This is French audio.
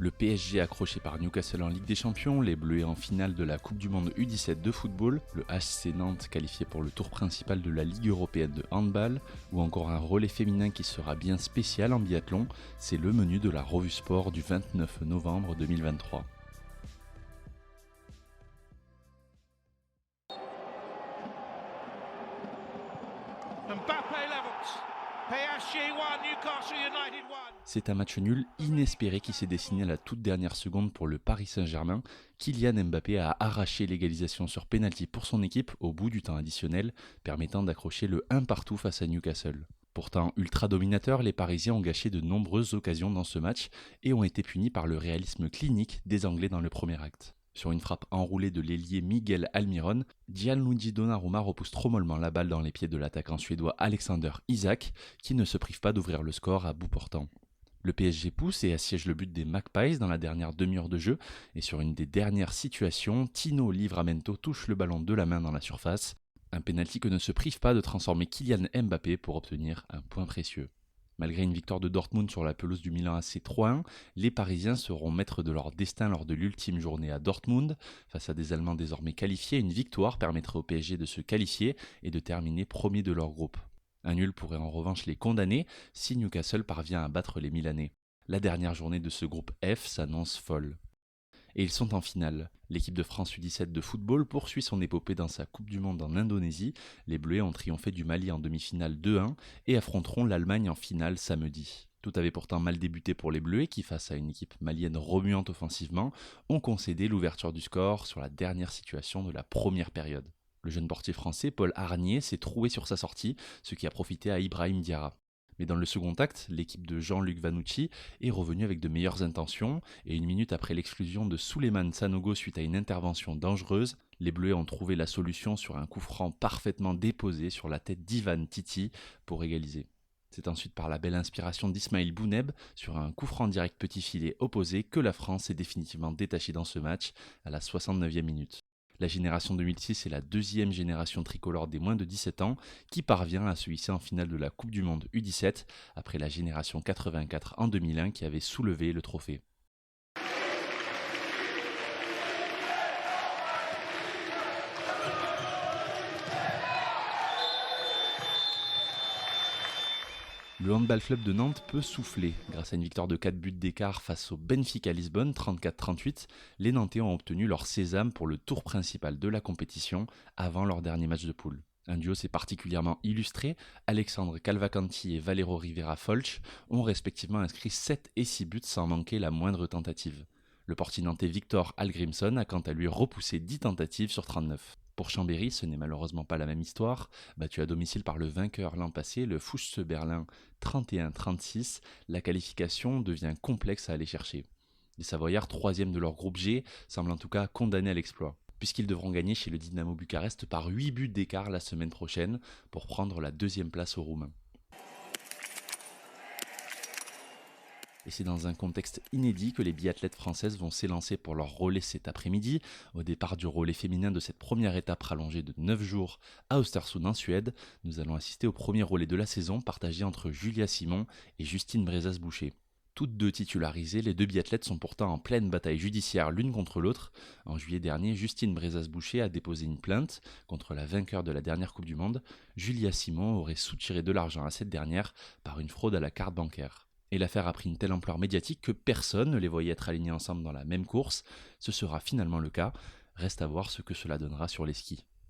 Le PSG accroché par Newcastle en Ligue des Champions, les Bleus en finale de la Coupe du Monde U17 de football, le HC Nantes qualifié pour le tour principal de la Ligue européenne de handball, ou encore un relais féminin qui sera bien spécial en biathlon, c'est le menu de la revue sport du 29 novembre 2023. C'est un match nul inespéré qui s'est dessiné à la toute dernière seconde pour le Paris Saint-Germain. Kylian Mbappé a arraché l'égalisation sur pénalty pour son équipe au bout du temps additionnel, permettant d'accrocher le 1 partout face à Newcastle. Pourtant ultra dominateurs, les Parisiens ont gâché de nombreuses occasions dans ce match et ont été punis par le réalisme clinique des Anglais dans le premier acte. Sur une frappe enroulée de l'ailier Miguel Almiron, Gianluigi Donnarumma repousse trop mollement la balle dans les pieds de l'attaquant suédois Alexander Isak, qui ne se prive pas d'ouvrir le score à bout portant. Le PSG pousse et assiège le but des Magpies dans la dernière demi-heure de jeu, et sur une des dernières situations, Tino Livramento touche le ballon de la main dans la surface, un pénalty que ne se prive pas de transformer Kylian Mbappé pour obtenir un point précieux. Malgré une victoire de Dortmund sur la pelouse du Milan AC 3-1, les Parisiens seront maîtres de leur destin lors de l'ultime journée à Dortmund. Face à des Allemands désormais qualifiés, une victoire permettrait au PSG de se qualifier et de terminer premier de leur groupe. Un nul pourrait en revanche les condamner si Newcastle parvient à battre les Milanais. La dernière journée de ce groupe F s'annonce folle. Et ils sont en finale. L'équipe de France U17 de football poursuit son épopée dans sa Coupe du Monde en Indonésie. Les Bleus ont triomphé du Mali en demi-finale 2-1 et affronteront l'Allemagne en finale samedi. Tout avait pourtant mal débuté pour les Bleus qui, face à une équipe malienne remuante offensivement, ont concédé l'ouverture du score sur la dernière situation de la première période. Le jeune portier français Paul Harnier s'est troué sur sa sortie, ce qui a profité à Ibrahim Diarra. Mais dans le second acte, l'équipe de Jean-Luc Vanucci est revenue avec de meilleures intentions et une minute après l'exclusion de Souleymane Sanogo suite à une intervention dangereuse, les Bleus ont trouvé la solution sur un coup franc parfaitement déposé sur la tête d'Ivan Titi pour égaliser. C'est ensuite par la belle inspiration d'Ismaïl Bouneb sur un coup franc direct petit filet opposé que la France s'est définitivement détachée dans ce match à la 69e minute. La génération 2006 est la deuxième génération tricolore des moins de 17 ans qui parvient à se hisser en finale de la Coupe du Monde U17 après la génération 84 en 2001 qui avait soulevé le trophée. Le Handball Club de Nantes peut souffler. Grâce à une victoire de 4 buts d'écart face au Benfica Lisbonne, 34-38, les Nantais ont obtenu leur sésame pour le tour principal de la compétition avant leur dernier match de poule. Un duo s'est particulièrement illustré. Alexandre Calvacanti et Valero Rivera Folch ont respectivement inscrit 7 et 6 buts sans manquer la moindre tentative. Le portier nantais Victor Hallgrímsson a quant à lui repoussé 10 tentatives sur 39. Pour Chambéry, ce n'est malheureusement pas la même histoire. Battu à domicile par le vainqueur l'an passé, le Fuchs Berlin 31-36, la qualification devient complexe à aller chercher. Les Savoyards, troisième de leur groupe G, semblent en tout cas condamnés à l'exploit, puisqu'ils devront gagner chez le Dynamo Bucarest par 8 buts d'écart la semaine prochaine pour prendre la deuxième place aux Roumains. Et c'est dans un contexte inédit que les biathlètes françaises vont s'élancer pour leur relais cet après-midi. Au départ du relais féminin de cette première étape rallongée de 9 jours à Östersund en Suède, nous allons assister au premier relais de la saison partagé entre Julia Simon et Justine Brezas-Boucher. Toutes deux titularisées, les deux biathlètes sont pourtant en pleine bataille judiciaire l'une contre l'autre. En juillet dernier, Justine Brezas-Boucher a déposé une plainte contre la vainqueur de la dernière Coupe du Monde. Julia Simon aurait soutiré de l'argent à cette dernière par une fraude à la carte bancaire. Et l'affaire a pris une telle ampleur médiatique que personne ne les voyait être alignés ensemble dans la même course. Ce sera finalement le cas. Reste à voir ce que cela donnera sur les skis.